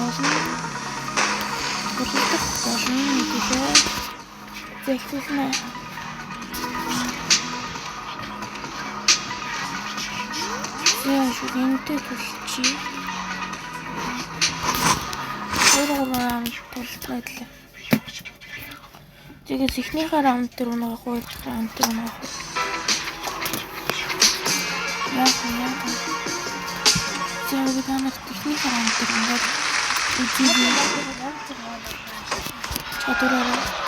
болно. Бүлэгдэх болно гэдээ зэхлэнэ. Яа шүү энтэй тулчи. 2-3 раунд тулцгаа идлээ. Тэгээд эхнийхээ раунд дээр унаа хуу раунд дээр унаа. Яа. Зэвэг танах техникээр амтэр ингээд үгүй чадвараа.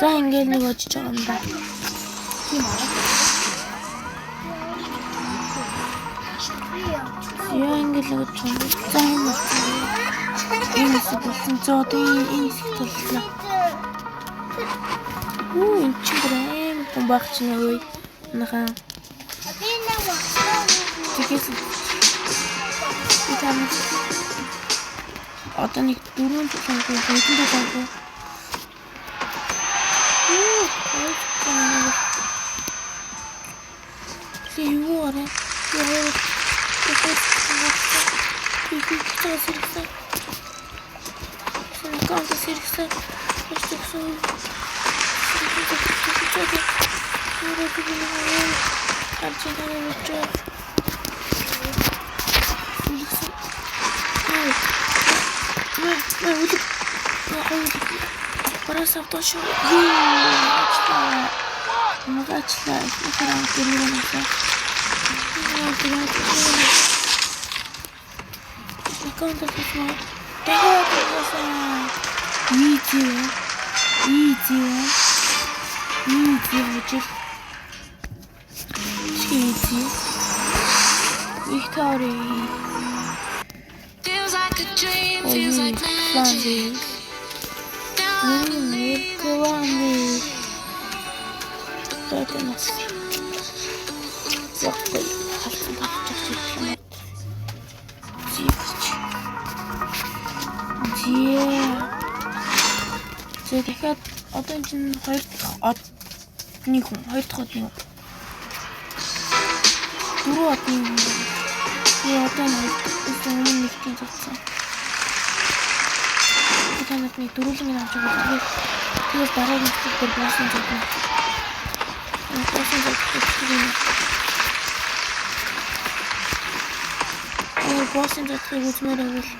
За ингээд нэг очиж байгаа юм да. Яа ингээд л очиж байгаа. За энэ болсон энэ хэсэг толлоо. Энэ ч грэм бомбагч нөө наха. Тэгээс итам одоо нэг дөрөв цанхаа хэдэн цанхаа Сиуара Парас автошо. Магачла, экран перевернуться. Аккаунт посмотри. Victory. Feels like a dream, feels like magic. Тэгэхээр одоо энэ чинь 2 дахь одны хүн 2 дахь одны хүн 4 одны хүн би одоо нэг тийм зогссон. Танад нэг дөрвөлгийн авч байгаа. Тэгээд дараагийн хэсгээр боосон гэдэг. Боосон гэдэг. Боосон гэдгийг үзмээр байвал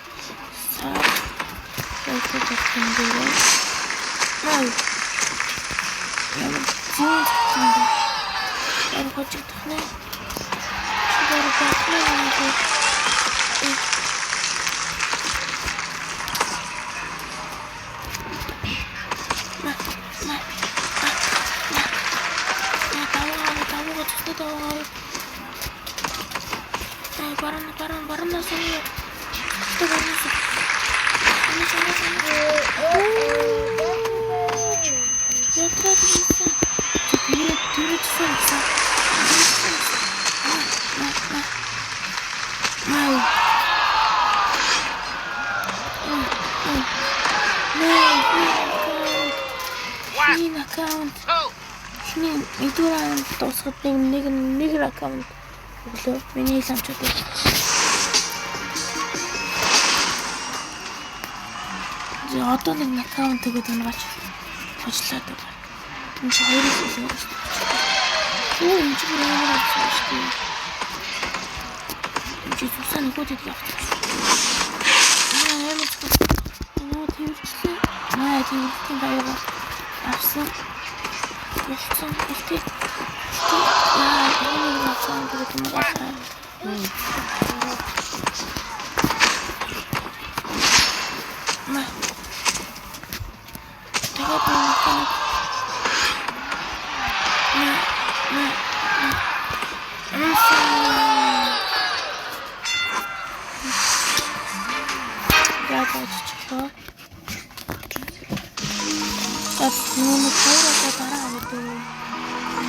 Ятраа Шинийн аккаунт. Шинийн нэгдүгээр дуусахад нэг аккаунт өглөө миний ламчууд. Одоо нэг аккаунт өгöd унгаач ажиллаад байгаа. Энэ ч хоёрын зүйл байна шүү дээ. Энэ ч бүр амар болсон шүү дээ. Энэ ч цусаа нөгөөдөд явчих. Амар цус. Тэрчлээ. Тэрчлийн даяга авсан. Явсан. Ихтэй. Энэ аккаунт өгöd унгаач.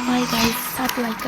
Bye guys, sub like